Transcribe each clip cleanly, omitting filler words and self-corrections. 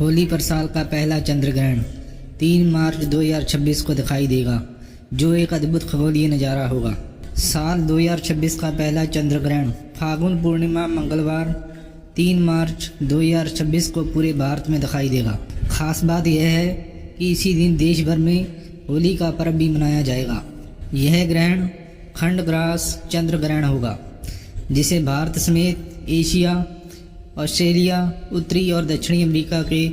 होली पर साल का पहला चंद्र ग्रहण 3 मार्च 2026 को दिखाई देगा, जो एक अद्भुत खगोलीय नज़ारा होगा। साल 2026 का पहला चंद्र ग्रहण फागुन पूर्णिमा मंगलवार 3 मार्च 2026 को पूरे भारत में दिखाई देगा। खास बात यह है कि इसी दिन देश भर में होली का पर्व भी मनाया जाएगा। यह ग्रहण खंडग्रास चंद्र ग्रहण होगा, जिसे भारत समेत एशिया, ऑस्ट्रेलिया, उत्तरी और दक्षिणी अमेरिका के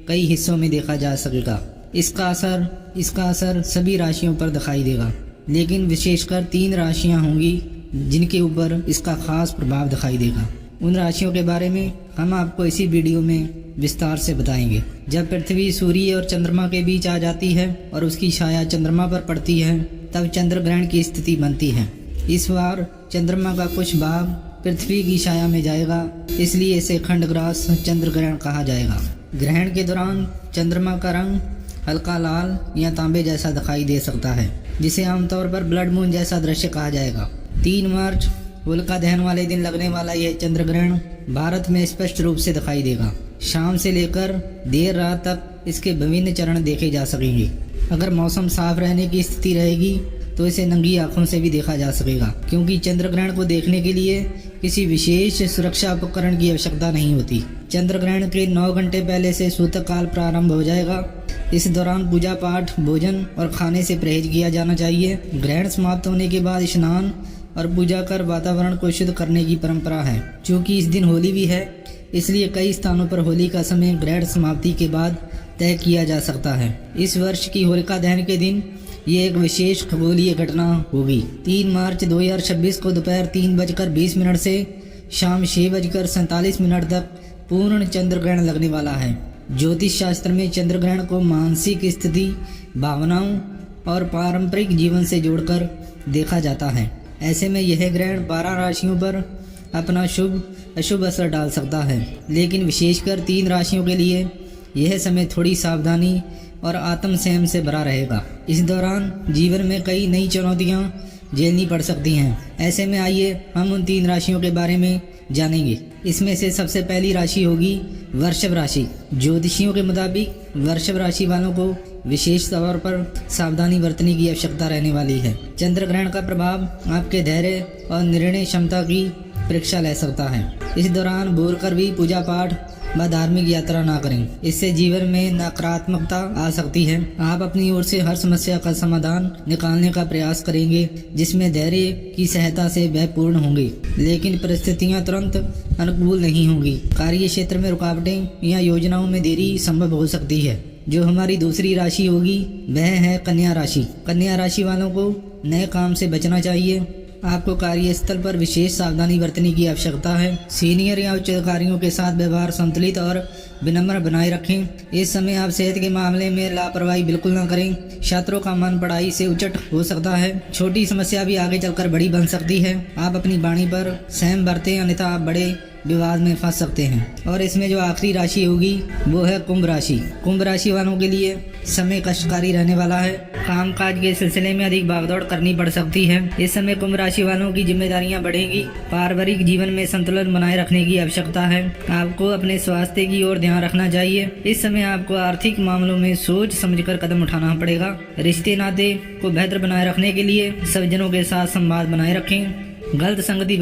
कई हिस्सों में देखा जा सकेगा। इसका असर सभी राशियों पर दिखाई देगा, लेकिन विशेषकर 3 राशियां होंगी जिनके ऊपर इसका खास प्रभाव दिखाई देगा। उन राशियों के बारे में हम आपको इसी वीडियो में विस्तार से बताएंगे। जब पृथ्वी सूर्य और चंद्रमा के बीच आ जाती है और उसकी छाया चंद्रमा पर पड़ती है, तब चंद्र ग्रहण की स्थिति बनती है। इस बार चंद्रमा का कुछ भाग पृथ्वी की छाया में जाएगा, इसलिए इसे खंडग्रास चंद्र ग्रहण कहा जाएगा। ग्रहण के दौरान चंद्रमा का रंग हल्का लाल या तांबे जैसा दिखाई दे सकता है, जिसे आमतौर पर ब्लड मून जैसा दृश्य कहा जाएगा। 3 मार्च होलिका दहन वाले दिन लगने वाला यह चंद्र ग्रहण भारत में स्पष्ट रूप से दिखाई देगा। शाम से लेकर देर रात तक इसके विभिन्न चरण देखे जा सकेंगे। अगर मौसम साफ रहने की स्थिति रहेगी तो इसे नंगी आंखों से भी देखा जा सकेगा, क्योंकि चंद्र ग्रहण को देखने के लिए किसी विशेष सुरक्षा उपकरण की आवश्यकता नहीं होती। चंद्र ग्रहण के 9 घंटे पहले से सूतक काल प्रारंभ हो जाएगा। इस दौरान पूजा पाठ, भोजन और खाने से परहेज किया जाना चाहिए। ग्रहण समाप्त होने के बाद स्नान और पूजा कर वातावरण को शुद्ध करने की परंपरा है। क्योंकि इस दिन होली भी है, इसलिए कई स्थानों पर होली का समय ग्रहण समाप्ति के बाद तय किया जा सकता है। इस वर्ष की होलिका दहन के दिन ये एक विशेष खगोलीय घटना होगी। 3 मार्च 2026 को दोपहर 3:20 से शाम 6:47 तक पूर्ण चंद्र ग्रहण लगने वाला है। ज्योतिष शास्त्र में चंद्र ग्रहण को मानसिक स्थिति, भावनाओं और पारंपरिक जीवन से जोड़कर देखा जाता है। ऐसे में यह ग्रहण 12 राशियों पर अपना शुभ अशुभ असर डाल सकता है, लेकिन विशेषकर 3 राशियों के लिए यह समय थोड़ी सावधानी और आत्म संयम से भरा रहेगा। इस दौरान जीवन में कई नई चुनौतियां झेलनी पड़ सकती हैं। ऐसे में आइए हम उन 3 राशियों के बारे में जानेंगे। इसमें से सबसे पहली राशि होगी वृषभ राशि। ज्योतिषियों के मुताबिक वृषभ राशि वालों को विशेष तौर पर सावधानी बरतने की आवश्यकता रहने वाली है। चंद्र ग्रहण का प्रभाव आपके धैर्य और निर्णय क्षमता की परीक्षा ले सकता है। इस दौरान भूल कर भी पूजा पाठ व धार्मिक यात्रा ना करें, इससे जीवन में नकारात्मकता आ सकती है। आप अपनी ओर से हर समस्या का समाधान निकालने का प्रयास करेंगे, जिसमें धैर्य की सहायता से वह पूर्ण होंगे, लेकिन परिस्थितियां तुरंत अनुकूल नहीं होंगी। कार्य क्षेत्र में रुकावटें या योजनाओं में देरी संभव हो सकती है। जो हमारी दूसरी राशि होगी वह है कन्या राशि। कन्या राशि वालों को नए काम से बचना चाहिए। आपको कार्यस्थल पर विशेष सावधानी बरतने की आवश्यकता है। सीनियर या उच्च अधिकारियों के साथ व्यवहार संतुलित और विनम्र बनाए रखें। इस समय आप सेहत के मामले में लापरवाही बिल्कुल न करें। छात्रों का मन पढ़ाई से उचट हो सकता है। छोटी समस्या भी आगे चलकर बड़ी बन सकती है। आप अपनी वाणी पर संयम बरतें, अन्यथा आप बड़े विवाद में फंस सकते हैं। और इसमें जो आखिरी राशि होगी वो है कुंभ राशि। कुंभ राशि वालों के लिए समय कष्टकारी रहने वाला है। कामकाज के सिलसिले में अधिक भागदौड़ करनी पड़ सकती है। इस समय कुंभ राशि वालों की जिम्मेदारियां बढ़ेंगी। पारिवारिक जीवन में संतुलन बनाए रखने की आवश्यकता है। आपको अपने स्वास्थ्य की ओर ध्यान रखना चाहिए। इस समय आपको आर्थिक मामलों में सोच समझकर कदम उठाना पड़ेगा। रिश्ते नाते को बेहतर बनाए रखने के लिए सज्जनों के साथ संवाद बनाए रखें। गलत संगति